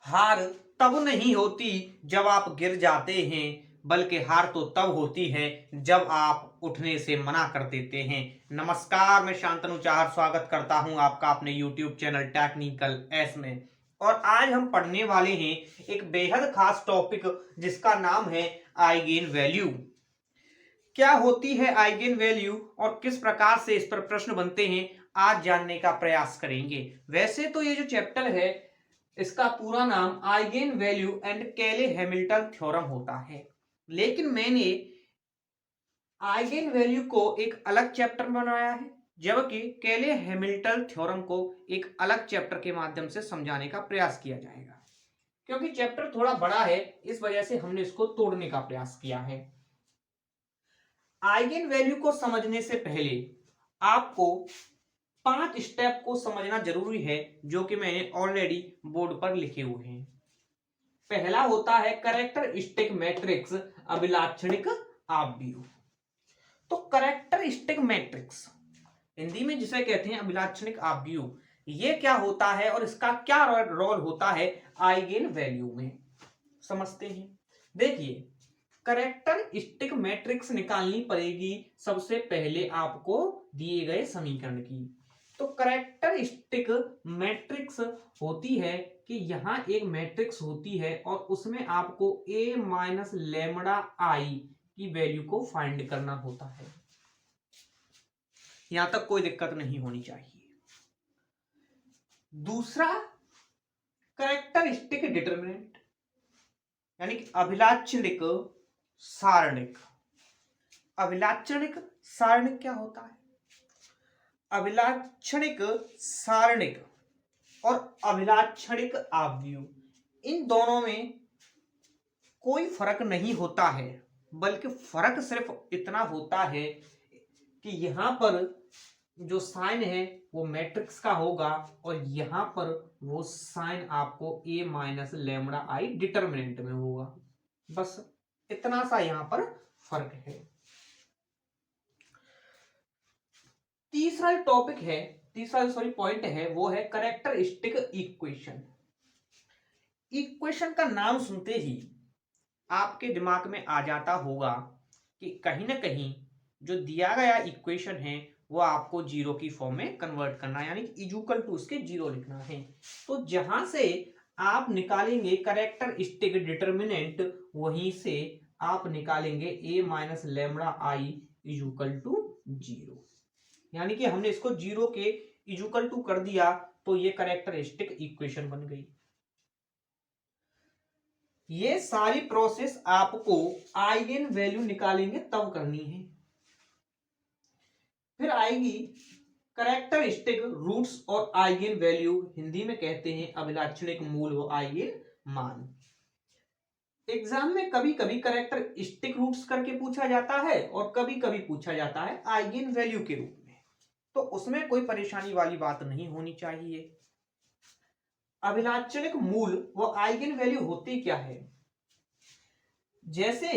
हार तब नहीं होती जब आप गिर जाते हैं, बल्कि हार तो तब होती है जब आप उठने से मना कर देते हैं। नमस्कार, मैं शांतनु चाहर स्वागत करता हूं आपका अपने YouTube चैनल टेक्निकल एस में। और आज हम पढ़ने वाले हैं एक बेहद खास टॉपिक जिसका नाम है आइगेन वैल्यू। क्या होती है आइगेन वैल्यू और किस प्रकार से इस पर प्रश्न बनते हैं, आज जानने का प्रयास करेंगे। वैसे तो ये जो चैप्टर है इसका पूरा नाम आइगेन वैल्यू एंड केले हैमिल्टन थ्योरम होता है, लेकिन मैंने आइगेन वैल्यू को एक अलग चैप्टर बनाया है, जबकि केले हैमिल्टन थ्योरम को एक अलग चैप्टर के माध्यम से समझाने का प्रयास किया जाएगा। क्योंकि चैप्टर थोड़ा बड़ा है, इस वजह से हमने इसको तोड़ने का प्रयास किया है। आइगेन वैल्यू को समझने से पहले आपको 5 स्टेप को समझना जरूरी है, जो कि मैंने ऑलरेडी बोर्ड पर लिखे हुए हैं। पहला होता है कैरेक्टरिस्टिक मैट्रिक्स, अभिलाक्षणिक आव्यूह। तो कैरेक्टरिस्टिक मैट्रिक्स हिंदी में जिसे कहते हैं अभिलाक्षणिक आव्यूह, ये क्या होता है और इसका क्या रोल होता है आइगेन वैल्यू में, समझते हैं। देखिए, कैरेक्टरिस्टिक मैट्रिक्स निकालनी पड़ेगी सबसे पहले आपको दिए गए समीकरण की। तो कैरेक्टरिस्टिक मैट्रिक्स होती है कि यहां एक मैट्रिक्स होती है और उसमें आपको a माइनस लेमड़ा आई की वैल्यू को फाइंड करना होता है। यहां तक कोई दिक्कत नहीं होनी चाहिए। दूसरा, कैरेक्टरिस्टिक डिटरमिनेंट यानी कि अभिलाक्षणिक सारणिक। अभिलाक्षणिक सारणिक क्या होता है? अभिलाक्षणिक सारणिक और अभिलाक्षणिक आव्यूह, इन दोनों में कोई फर्क नहीं होता है, बल्कि फर्क सिर्फ इतना होता है कि यहां पर जो साइन है वो मैट्रिक्स का होगा और यहां पर वो साइन आपको a minus lambda I determinant में होगा। बस इतना सा यहां पर फर्क है। तीसरा टॉपिक है, पॉइंट है, वो है कैरेक्टरिस्टिक इक्वेशन। इक्वेशन का नाम सुनते ही आपके दिमाग में आ जाता होगा कि कहीं ना कहीं जो दिया गया इक्वेशन है वो आपको जीरो की फॉर्म में कन्वर्ट करना है, यानी इक्वल टू उसके जीरो लिखना है। तो जहां से आप निकालेंगे कैरेक्टरिस्टिक डिटरमिनेंट, वहीं से आप निकालेंगे a minus lambda I equal to zero. यानी कि हमने इसको जीरो के इक्वल टू कर दिया तो ये कैरेक्टरिस्टिक इक्वेशन बन गई। ये सारी प्रोसेस आपको आइगेन वैल्यू निकालेंगे तब करनी है। फिर आएगी कैरेक्टरिस्टिक रूट्स और आइगेन वैल्यू, हिंदी में कहते हैं अभिलाक्षणिक मूल व आइगेन मान। एग्जाम में कभी कभी कैरेक्टरिस्टिक रूट्स करके पूछा जाता है और कभी कभी पूछा जाता है आइगेन वैल्यू के रूप में, तो उसमें कोई परेशानी वाली बात नहीं होनी चाहिए। अभिलाक्षणिक मूल व आइगेन वैल्यू होती क्या है? जैसे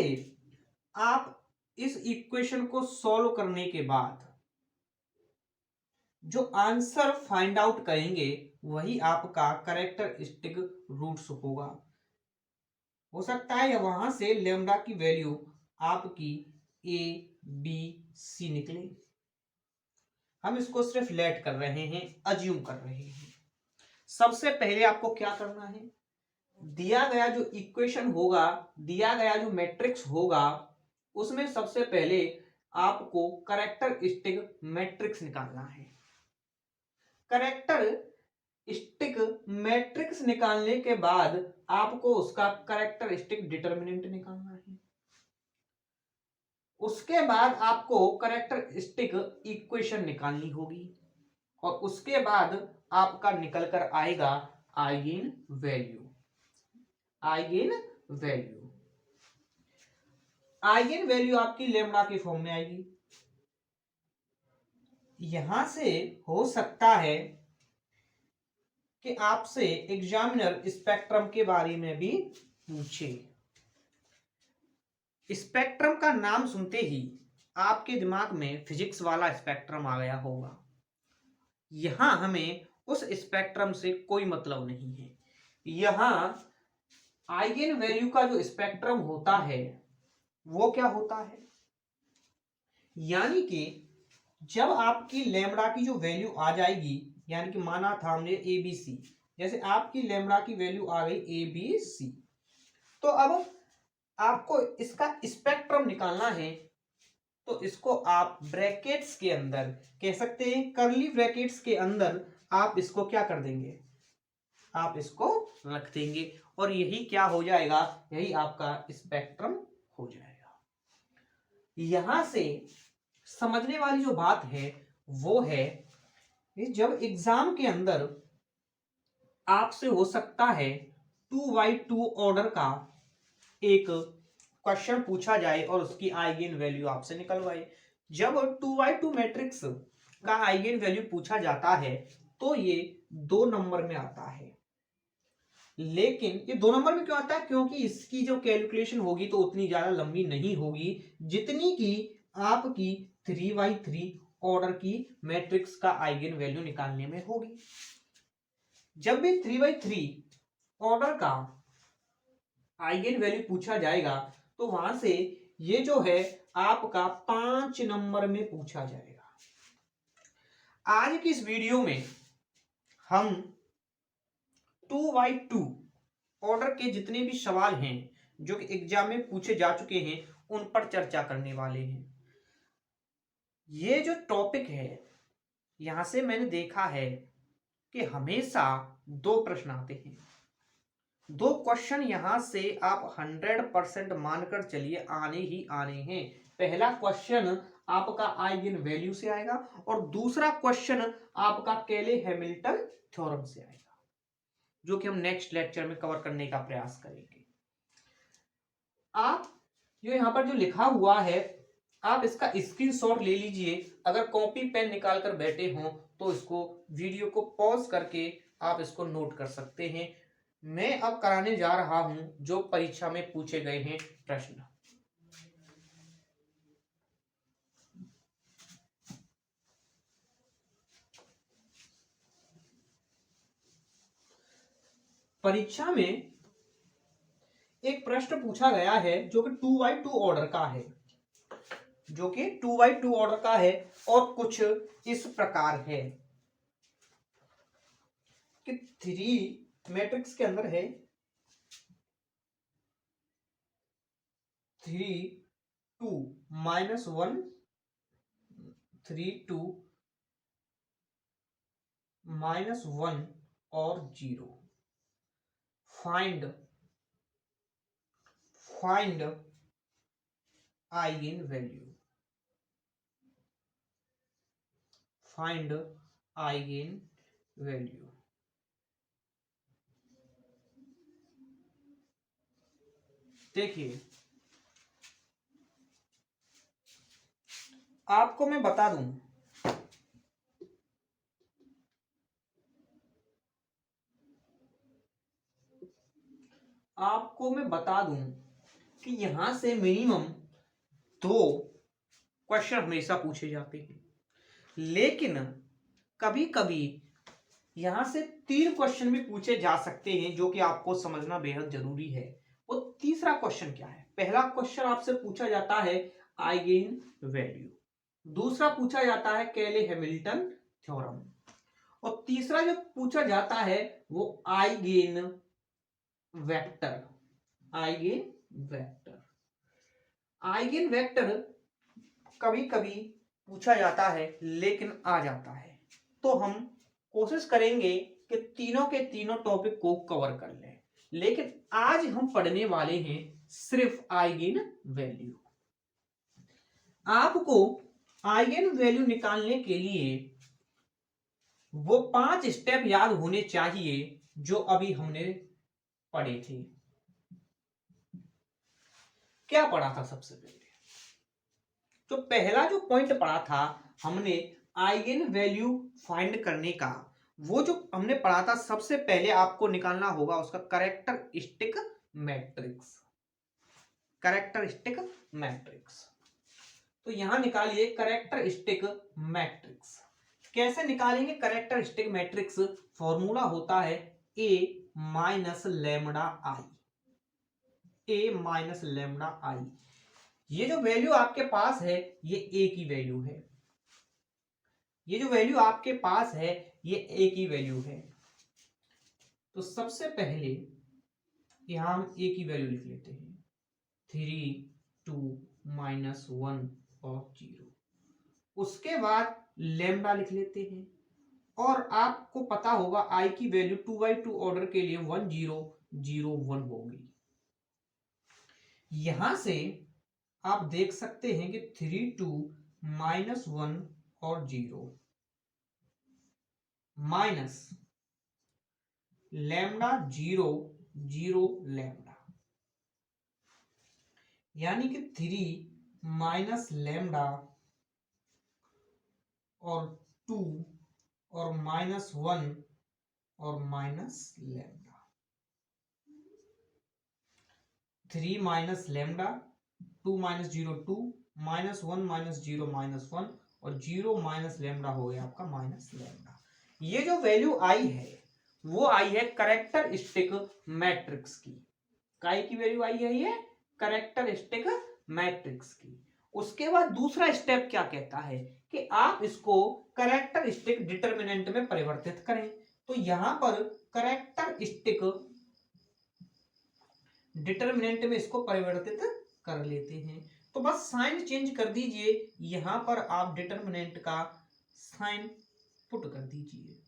आप इस इक्वेशन को सॉल्व करने के बाद जो आंसर फाइंड आउट करेंगे वही आपका कैरेक्टरिस्टिक रूट्स होगा। हो सकता है वहां से लेमडा की वैल्यू आपकी a b c निकले। हम इसको सिर्फ लेट कर रहे हैं, अज्यूम कर रहे हैं। सबसे पहले आपको क्या करना है, दिया गया जो इक्वेशन होगा, दिया गया जो मैट्रिक्स होगा, उसमें सबसे पहले आपको कैरेक्टरिस्टिक मैट्रिक्स निकालना है। कैरेक्टरिस्टिक मैट्रिक्स निकालने के बाद आपको उसका कैरेक्टरिस्टिक डिटरमिनेंट निकालना है। उसके बाद आपको कैरेक्टरिस्टिक इक्वेशन निकालनी होगी और उसके बाद आपका निकल कर आएगा eigen value. Eigen value, eigen value आपकी लेमडा की फॉर्म में आएगी। यहां से हो सकता है कि आपसे एग्जामिनर स्पेक्ट्रम के बारे में भी पूछे। स्पेक्ट्रम का नाम सुनते ही आपके दिमाग में फिजिक्स वाला स्पेक्ट्रम आ गया होगा। यहां हमें उस स्पेक्ट्रम से कोई मतलब नहीं है। यहां आइगेन वैल्यू का जो स्पेक्ट्रम होता है वो क्या होता है, यानी कि जब आपकी लैम्ब्डा की जो वैल्यू आ जाएगी, यानी कि माना था हमने ए बी सी, जैसे आपकी लैम्ब्डा की वैल्यू आ गई ए बी सी, तो अब आपको इसका स्पेक्ट्रम निकालना है। तो इसको आप ब्रैकेट्स के अंदर कह सकते हैं, कर्ली ब्रैकेट्स के अंदर आप इसको क्या कर देंगे, आप इसको रख देंगे और यही क्या हो जाएगा, यही आपका स्पेक्ट्रम हो जाएगा। यहां से समझने वाली जो बात है वो है कि जब एग्जाम के अंदर आपसे हो सकता है 2x2 ऑर्डर का एक क्वेश्चन पूछा जाए और उसकी आइगेन वैल्यू आपसे निकलवाए। जब 2x2 मैट्रिक्स का आइगेन वैल्यू पूछा जाता है तो ये 2 नंबर में आता है, लेकिन ये 2 नंबर में क्यों आता है, क्योंकि इसकी जो कैलकुलेशन होगी तो उतनी ज्यादा लंबी नहीं होगी जितनी की आपकी 3x3 ऑर्डर की मैट्रिक्स का आइगेन वैल्यू निकालने में होगी। जब भी 3x3 ऑर्डर का आइगेन वैल्यू पूछा जाएगा तो वहां से ये जो है आपका 5 नंबर में पूछा जाएगा। आज की इस वीडियो में हम 2x2 ऑर्डर के जितने भी सवाल हैं जो कि एग्जाम में पूछे जा चुके हैं उन पर चर्चा करने वाले हैं। ये जो टॉपिक है यहां से मैंने देखा है कि हमेशा 2 प्रश्न आते हैं, 2 क्वेश्चन यहां से आप 100% मानकर चलिए आने ही आने हैं। पहला क्वेश्चन आपका आइगेन वैल्यू से आएगा और दूसरा क्वेश्चन आपका केले हैमिल्टन थ्योरम से आएगा, जो कि हम नेक्स्ट लेक्चर में कवर करने का प्रयास करेंगे। आप जो यहां पर जो लिखा हुआ है आप इसका स्क्रीनशॉट ले लीजिए। अगर कॉपी पेन निकाल कर बैठे हों तो इसको वीडियो को पॉज करके आप इसको नोट कर सकते हैं। मैं अब कराने जा रहा हूं जो परीक्षा में पूछे गए हैं प्रश्न। परीक्षा में एक प्रश्न पूछा गया है जो कि 2x2 ऑर्डर का है, जो कि 2x2 ऑर्डर का है और कुछ इस प्रकार है कि 3 मैट्रिक्स के अंदर है 3 2 -1 3 2 -1 और 0। Find eigen value, find eigen value. देखिए आपको मैं बता दूं कि यहां से मिनिमम 2 क्वेश्चन हमेशा पूछे जाते हैं, लेकिन कभी कभी यहां से 3 क्वेश्चन भी पूछे जा सकते हैं जो कि आपको समझना बेहद जरूरी है। वो तीसरा क्वेश्चन क्या है, पहला क्वेश्चन आपसे पूछा जाता है आइगेन वैल्यू, दूसरा पूछा जाता है केले हैमिल्टन थ्योरम और तीसरा जो पूछा जाता है वो आइगेन वेक्टर। आइगेन वेक्टर कभी कभी पूछा जाता है लेकिन आ जाता है, तो हम कोशिश करेंगे कि तीनों के तीनों टॉपिक को कवर कर लें, लेकिन आज हम पढ़ने वाले हैं सिर्फ आइगेन वैल्यू। आपको आइगेन वैल्यू निकालने के लिए वो 5 स्टेप याद होने चाहिए जो अभी हमने पढ़े थे। क्या पढ़ा था, सबसे पहले तो पहला जो पॉइंट पढ़ा था हमने आइगेन वैल्यू फाइंड करने का, वो जो हमने पढ़ा था सबसे पहले आपको निकालना होगा उसका कैरेक्टरिस्टिक मैट्रिक्स। तो यहां निकालिए कैरेक्टरिस्टिक मैट्रिक्स। कैसे निकालेंगे कैरेक्टरिस्टिक मैट्रिक्स, फॉर्मूला होता है A minus lambda I, A minus lambda I. ये जो वैल्यू आपके पास है ये ए की वैल्यू है, ये जो वैल्यू आपके पास है ये ए की वैल्यू है। तो सबसे पहले यहां हम ए की वैल्यू लिख लेते हैं, 3 2 माइनस 1 और 0। उसके बाद लेमडा लिख लेते हैं, और आपको पता होगा आई की वैल्यू 2/2 ऑर्डर के लिए 1 0 0 1 होगी। यहां से आप देख सकते हैं कि 3 2 माइनस 1 और 0 माइनस लैम्डा 0 0 लैम्डा, यानी कि 3 माइनस लैम्डा और 2 और माइनस 1 और minus lambda, 3 minus lambda, 2 minus 0 2, minus 1 minus 0 minus 1 और 0 माइनस लैम्डा हो गया आपका माइनस लैम्डा। ये जो वैल्यू आई है वो आई है कैरेक्टरिस्टिक मैट्रिक्स की। काय की वैल्यू आई है ये कैरेक्टरिस्टिक मैट्रिक्स की। उसके बाद दूसरा स्टेप क्या कहता है कि आप इसको कैरेक्टरिस्टिक डिटरमिनेंट में परिवर्तित करें। तो यहां पर कैरेक्टरिस्टिक डिटरमिनेंट में इसको परिवर्तित कर लेते हैं। तो बस साइन चेंज कर दीजिए, यहां पर आप डिटरमिनेंट का साइन पुट कर दीजिए।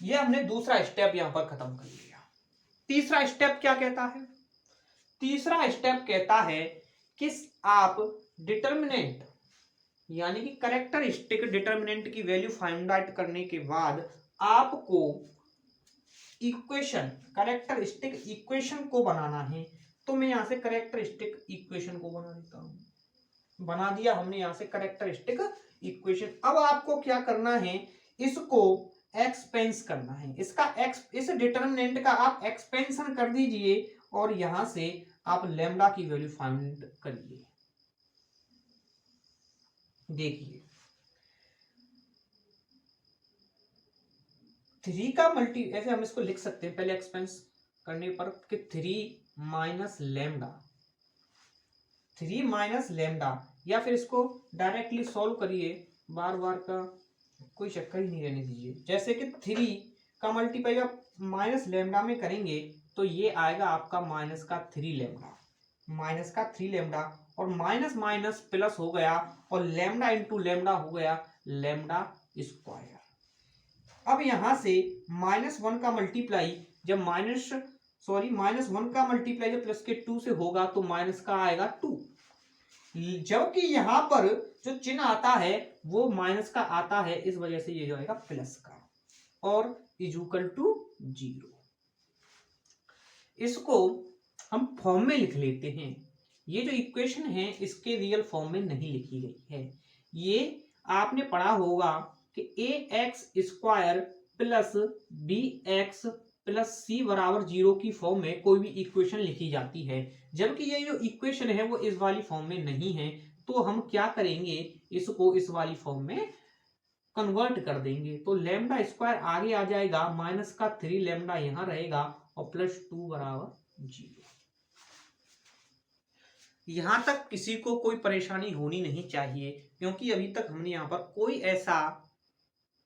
ये हमने दूसरा स्टेप यहां पर खत्म कर लिया। तीसरा स्टेप क्या कहता है? तीसरा स्टेप कहता है कि आप डिटरमिनेंट यानी कि कैरेक्टरिस्टिक डिटरमिनेंट की वैल्यू फाइंड आउट करने के बाद आपको इक्वेशन कैरेक्टरिस्टिक इक्वेशन को बनाना है। तो मैं यहां से कैरेक्टरिस्टिक इक्वेशन को बना देता हूं। बना दिया हमने यहां से कैरेक्टरिस्टिक इक्वेशन। अब आपको क्या करना है, इसको एक्सपेंस करना है। इस डिटरमिनेंट का आप एक्सपेंशन कर दीजिए और यहां से आप लैम्डा की वैल्यू फाइंड करिए। देखिए 3 का मल्टी, ऐसे हम इसको लिख सकते हैं पहले एक्सपेंस करने पर कि 3 माइनस लैम्डा, 3 माइनस लैम्डा, या फिर इसको डायरेक्टली सॉल्व करिए, बार बार का कोई चक्कर ही नहीं रहने दीजिए। जैसे कि 3 का मल्टीप्लाई आप माइनस लैम्डा में करेंगे तो ये आएगा आपका माइनस का 3 लैम्डा, माइनस का 3 लैम्डा, और माइनस माइनस प्लस हो गया और लैम्डा इंटू लैम्डा हो गया लैम्डा स्क्वायर। अब यहां से -1 का मल्टीप्लाई जब माइनस -1 का मल्टीप्लाई जब प्लस के 2 से होगा तो माइनस का आएगा 2, जबकि यहां पर जो चिन्ह आता है वो माइनस का आता है, इस वजह से ये जो आएगा प्लस का, और इक्वल टू 0। इसको हम फॉर्म में लिख लेते हैं। ये जो इक्वेशन है इसके रियल फॉर्म में नहीं लिखी गई है। ये आपने पढ़ा होगा कि ax² plus bx plus c बराबर 0 की फॉर्म में कोई भी इक्वेशन लिखी जाती है, जबकि ये जो इक्वेशन है वो इस वाली फॉर्म में नहीं है। तो हम क्या करेंगे, इसको इस वाली फॉर्म में कन्वर्ट कर देंगे। तो लैम्डा स्क्वायर आगे आ जाएगा, माइनस का 3 लैम्डा यहां रहेगा और प्लस 2 बराबर 0। यहां तक किसी को कोई परेशानी होनी नहीं चाहिए, क्योंकि अभी तक हमने यहां पर कोई ऐसा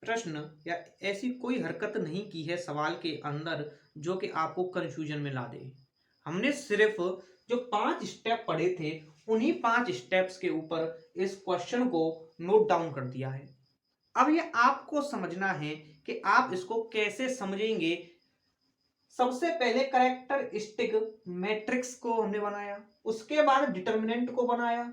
प्रश्न या ऐसी कोई हरकत नहीं की है सवाल के अंदर जो कि आपको कंफ्यूजन में ला दे। हमने सिर्फ जो 5 स्टेप पढ़े थे उन्हीं 5 स्टेप्स के ऊपर इस क्वेश्चन को नोट डाउन कर दिया है। अब ये आपको समझना है कि आप इसको कैसे समझेंगे। सबसे पहले कैरेक्टरिस्टिक मैट्रिक्स को हमने बनाया, उसके बाद डिटरमिनेंट को बनाया,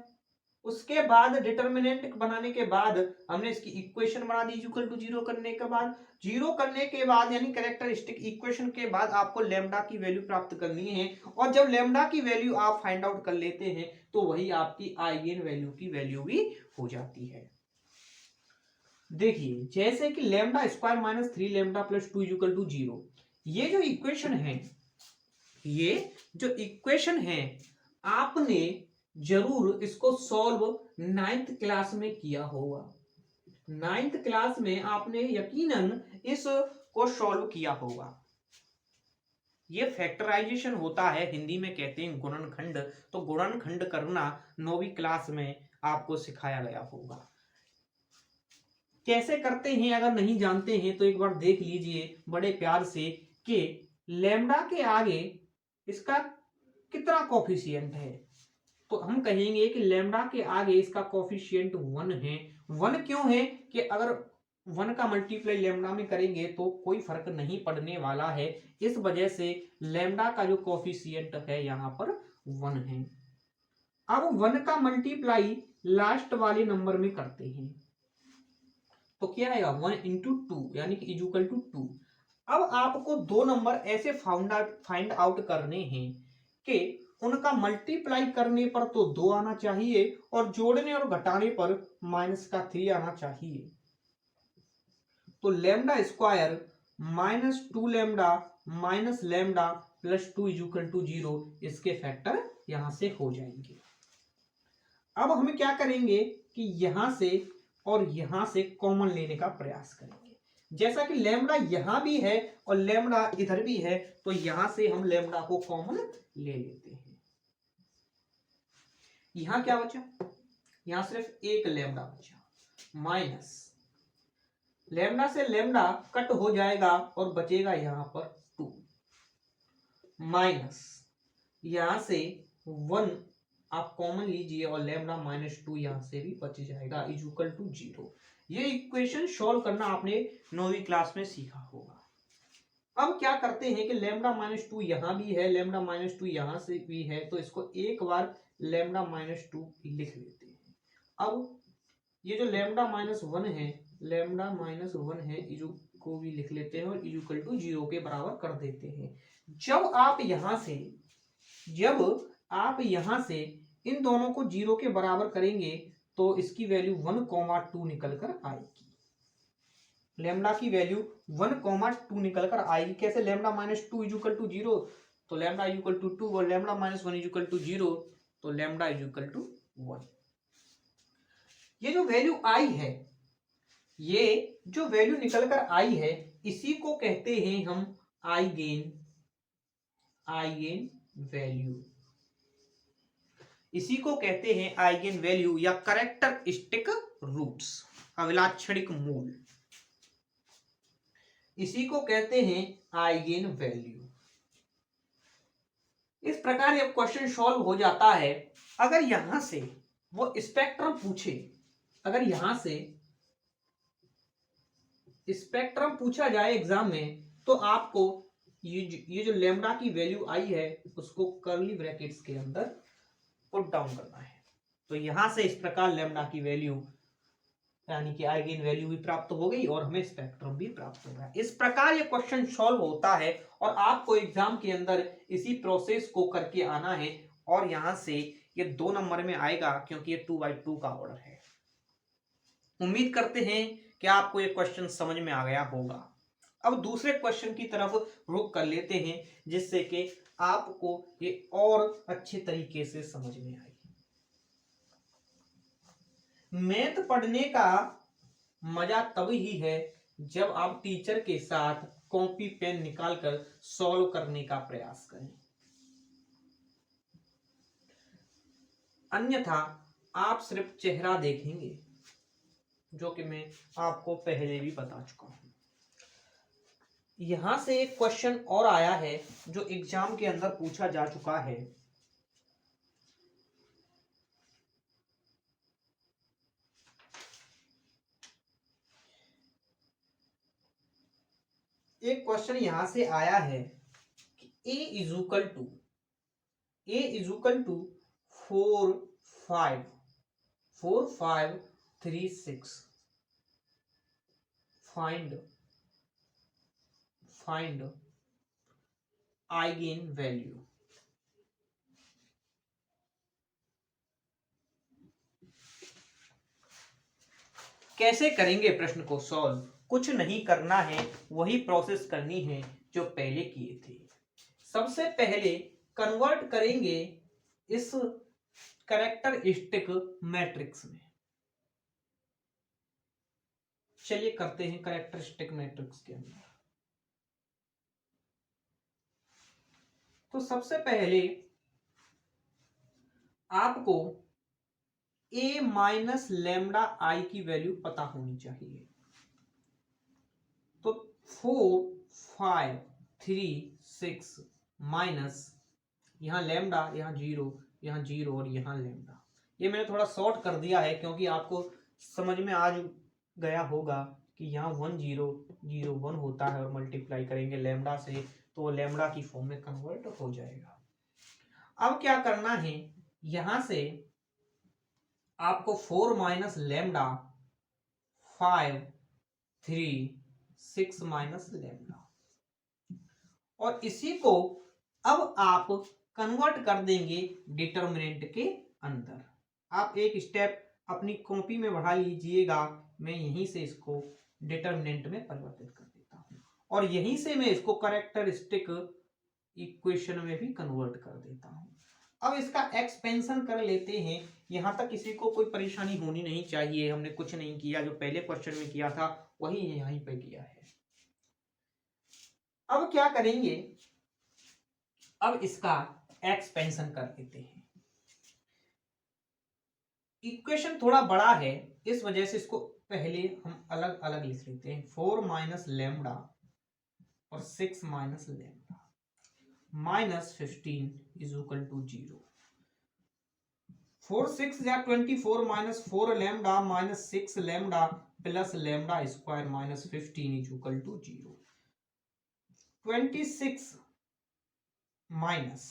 उसके बाद डिटरमिनेंट बनाने के बाद हमने इसकी इक्वेशन बना दी इक्वल टू 0 करने के बाद, 0 करने के बाद यानी कैरेक्टरिस्टिक इक्वेशन के बाद आपको लैम्डा की वैल्यू प्राप्त करनी है, और जब लैम्डा की वैल्यू आप फाइंड आउट कर लेते हैं तो वही आपकी आइगन वैल्यू की वैल्यू भी हो जाती है। देखिए जैसे कि lambda square minus 3 lambda plus 2 equal to 0, ये जो इक्वेशन है, ये जो इक्वेशन है आपने जरूर इसको सॉल्व 9th क्लास में किया होगा। 9th क्लास में आपने यकीनन इस को सॉल्व किया होगा। ये फैक्टराइजेशन होता है, हिंदी में कहते हैं गुणनखंड। तो गुणनखंड करना 9वीं क्लास में आपको सिखाया गया होगा। कैसे करते हैं अगर नहीं जानते हैं तो एक बार देख लीजिए बड़े प्यार से कि लैम्डा के आगे इसका कितना कोफिशिएंट है। तो हम कहेंगे कि लैम्डा के आगे इसका कोफिशिएंट 1 है। 1 क्यों है कि अगर 1 का मल्टीप्लाई लैम्डा में करेंगे तो कोई फर्क नहीं पड़ने वाला है, इस वजह से लैम्डा का जो कोफिशिएंट है यहां पर 1 है। अब 1 का मल्टीप्लाई लास्ट वाले नंबर में करते हैं तो क्या आएगा 1 इंटू 2 यानी कि इक्वल टू 2। अब आपको दो नंबर ऐसे फाइंड आउट करने हैं कि उनका मल्टीप्लाई करने पर तो 2 आना चाहिए और जोड़ने और घटाने पर -3 आना चाहिए। तो lambda square -2 lambda minus lambda plus 2 equal to 0, इसके फैक्टर यहां से हो जाएंगे। अब हम क्या करेंगे कि यहां से और यहां से कॉमन लेने का प्रयास करेंगे। जैसा कि लैम्डा यहां भी है और लैम्डा इधर भी है, तो यहां से हम लैम्डा को कॉमन ले लेते हैं। यहां क्या बचा, यहां सिर्फ एक लैम्डा बचा, माइनस लैम्डा से लैम्डा कट हो जाएगा और बचेगा यहां पर 2, माइनस यहां से 1 आप कॉमन लीजिए और लैम्डा -2 यहां से भी बच जाएगा इक्वल टू 0। ये इक्वेशन सॉल्व करना आपने 9वीं क्लास में सीखा होगा। अब क्या करते हैं कि लैम्डा -2 यहां भी है, लैम्डा -2 यहां से भी है, तो इसको एक बार लैम्डा -2 लिख लेते हैं। अब ये जो लैम्डा -1 है, लैम्डा -1 है को भी लिख लेते हैं और इक्वल टू 0 के बराबर कर देते हैं। जब आप यहां से इन दोनों को 0 के बराबर करेंगे तो इसकी वैल्यू 1,2 निकल कर आएगी। लैम्डा की वैल्यू 1,2 निकल कर आएगी। कैसे, लैम्डा -2 इक्वल टू 0, तो लैम्डा इक्वल टू 2 और लैम्डा -1 इक्वल टू 0, तो लैम्डा इक्वल टू 1। ये जो वैल्यू आई है, ये जो वैल्यू निकल कर आई है, इसी को कहते हैं हम आइगेन वैल्यू। इसी को कहते हैं आइगेन वैल्यू या कैरेक्टरिस्टिक रूट्स, अभिलाक्षणिक मूल। इसी को कहते हैं आइगेन वैल्यू। इस प्रकार ये क्वेश्चन सॉल्व हो जाता है। अगर यहां से वो स्पेक्ट्रम पूछे, अगर यहां से स्पेक्ट्रम पूछा जाए एग्जाम में, तो आपको ये जो लैम्डा की वैल्यू आई है उसको कर्ली ब्रैकेट्स के अंदर पुट डाउन करना है। तो यहां से इस प्रकार लैम्डा की वैल्यू यानी कि आइगेन वैल्यू भी प्राप्त हो गई और हमें स्पेक्ट्रम भी प्राप्त हो गया। इस प्रकार ये क्वेश्चन सॉल्व होता है और आपको एग्जाम के अंदर इसी प्रोसेस को करके आना है और यहां से ये 2 नंबर में आएगा क्योंकि ये 2/2 का ऑर्डर है। उम्मीद करते हैं कि आपको ये क्वेश्चन समझ में आ गया होगा। अब दूसरे क्वेश्चन की तरफ रुख कर लेते हैं जिससे कि आपको ये और अच्छे तरीके से समझ में आए। मैथ पढ़ने का मजा तब ही है जब आप टीचर के साथ कॉपी पेन निकालकर सॉल्व करने का प्रयास करें, अन्यथा आप सिर्फ चेहरा देखेंगे, जो कि मैं आपको पहले भी बता चुका हूं। यहां से एक क्वेश्चन और आया है जो एग्जाम के अंदर पूछा जा चुका है। एक क्वेश्चन यहां से आया है कि a equal to 4 5 3 6 find eigen value. कैसे करेंगे प्रश्न को सॉल्व? कुछ नहीं करना है, वही प्रोसेस करनी है जो पहले किए थे। सबसे पहले कन्वर्ट करेंगे इस कैरेक्टरिस्टिक मैट्रिक्स में। चलिए करते हैं कैरेक्टरिस्टिक मैट्रिक्स के अंदर। तो सबसे पहले आपको a माइनस लैम्डा आई की वैल्यू पता होनी चाहिए। तो 4 5 3 6 माइनस यहाँ लैम्डा, यहाँ जीरो और यहाँ लैम्डा। ये मैंने थोड़ा शॉर्ट कर दिया है क्योंकि आपको समझ में आ गया होगा कि यहाँ 1 0 0 1 होता है और मल्टीप्लाई करेंगे लैम्डा से तो वो लैम्डा की फॉर्म में कन्वर्ट हो जाएगा। अब क्या करना है, यहां से आपको 4 माइनस लैम्डा 5 3 6 माइनस लैम्डा, और इसी को अब आप कन्वर्ट कर देंगे डिटर्मिनेंट के अंदर। आप एक स्टेप अपनी कॉपी में बढ़ा लीजिएगा, मैं यहीं से इसको डिटर्मिनेंट में परिवर्तित कर देता हूं और यहीं से मैं इसको कैरेक्टरिस्टिक इक्वेशन में भी कन्वर्ट कर देता हूं। अब इसका एक्सपेंशन कर लेते हैं। यहां तक किसी को कोई परेशानी होनी नहीं चाहिए, हमने कुछ नहीं किया, जो पहले क्वेश्चन में किया था वही यहीं पे किया है। अब क्या करेंगे, अब इसका एक्सपेंशन कर लेते हैं। इक्वेशन थोड़ा बड़ा है, इस वजह से इसको पहले हम अलग अलग लिख लेते हैं। 4 माइनस लैम्डा और 6 minus lambda minus 15 is equal to 0। 4 6 या 24 minus 4 lambda minus 6 lambda plus lambda square minus 15 is equal to 0। 26 minus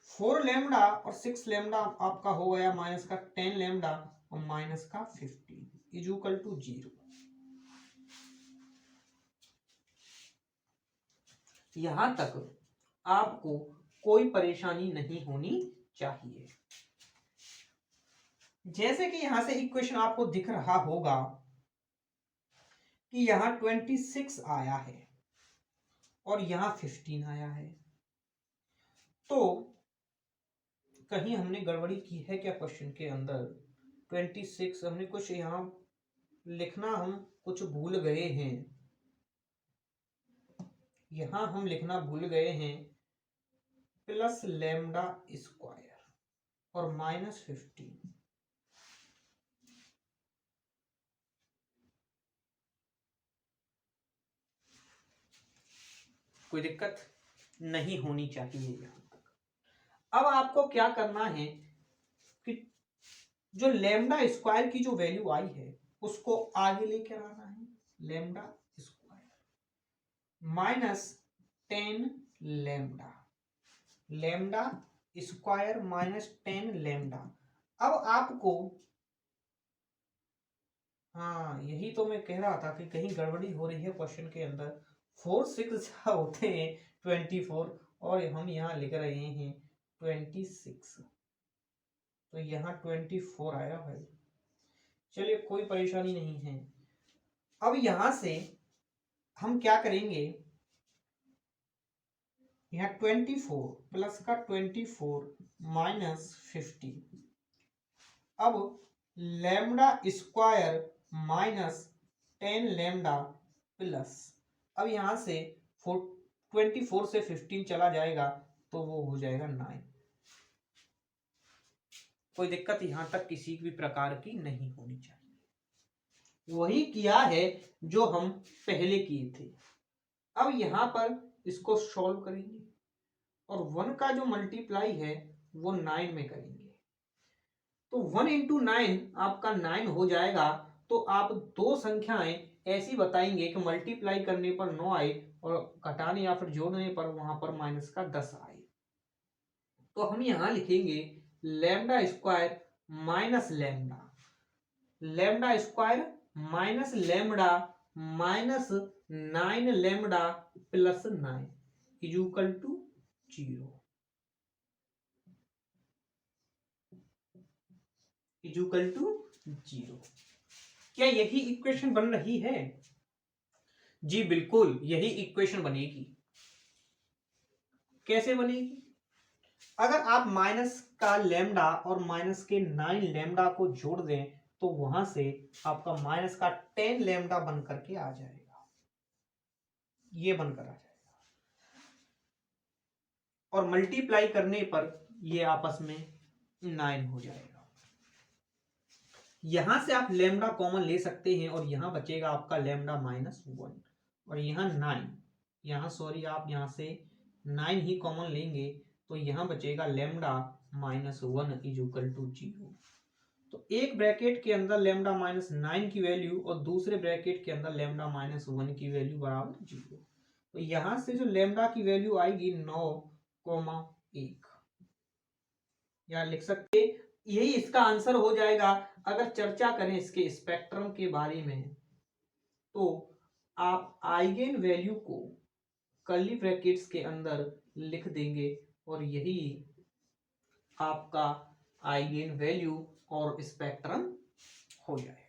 4 lambda और 6 लैम्डा आपका हो गया माइनस का 10 लैम्डा और माइनस का 15 इज इक्वल टू 0। यहां तक आपको कोई परेशानी नहीं होनी चाहिए। जैसे कि यहां से इक्वेशन आपको दिख रहा होगा कि यहां 26 आया है और यहां 15 आया है, तो कहीं हमने गड़बड़ी की है क्या क्वेश्चन के अंदर? 26 हमने कुछ यहां लिखना हम कुछ भूल गए हैं, यहां हम लिखना भूल गए हैं प्लस लैम्डा स्क्वायर और माइनस 15। कोई दिक्कत नहीं होनी चाहिए यहां तक। अब आपको क्या करना है कि जो लैम्डा स्क्वायर की जो वैल्यू आई है उसको आगे लेकर आना है। Lambda square minus 10 lambda, lambda square minus 10 lambda. अब आपको, हाँ यही तो मैं कह रहा था कि कहीं गड़बड़ी हो रही है क्वेश्चन के अंदर। 4 6 होते हैं 24 और हम यहाँ लिख रहे हैं 26, तो यहाँ 24 आया भाई। चलिए कोई परेशानी नहीं है। अब यहां से हम क्या करेंगे, यहाँ 24 प्लस का 24 माइनस 50। अब lambda square minus 10 lambda plus, अब यहां से 24 से 15 चला जाएगा तो वो हो जाएगा 9। कोई दिक्कत यहां तक किसी भी प्रकार की नहीं होनी चाहिए। वही किया है जो हम पहले किए थे। अब यहां पर इसको सॉल्व करेंगे और 1 का जो मल्टीप्लाई है वो 9 में करेंगे, तो 1 इंटू 9 आपका 9 हो जाएगा। तो आप दो संख्याएं ऐसी बताएंगे कि मल्टीप्लाई करने पर 9 आए और घटाने या फिर जोड़ने पर वहां पर माइनस का 10 आए। तो हम यहां लिखेंगे lambda square minus lambda, lambda square minus lambda minus 9 lambda plus 9 is equal to 0 is equal to 0। क्या यही इक्वेशन बन रही है? जी बिल्कुल यही इक्वेशन बनेगी। कैसे बनेगी? अगर आप माइनस का लैम्डा और माइनस के 9 लैम्डा को जोड़ दें तो वहां से आपका माइनस का 10 लैम्डा बन करके आ जाएगा, ये बनकर आ जाएगा, और मल्टीप्लाई करने पर ये आपस में 9 हो जाएगा। यहां से आप लैम्डा कॉमन ले सकते हैं और यहां बचेगा आपका लैम्डा -1 और यहाँ 9, यहाँ सॉरी आप यहां से 9 ही कॉमन लेंगे तो यहां बचेगा लैम्डा -1 इज इक्वल टू 0। तो एक ब्रैकेट के अंदर लैम्डा -9 की वैल्यू और दूसरे ब्रैकेट के अंदर लैम्डा -1 की वैल्यू बराबर 0। तो यहां से जो लैम्डा की वैल्यू आएगी 9,1 यहाँ लिख सकते, यही इसका आंसर हो जाएगा। अगर चर्चा करें इसके स्पेक्ट्रम के बारे में तो आप आइगेन वैल्यू को कर्ली ब्रैकेट्स के अंदर लिख देंगे और यही आपका आइगेन वैल्यू और स्पेक्ट्रम हो जाएगा।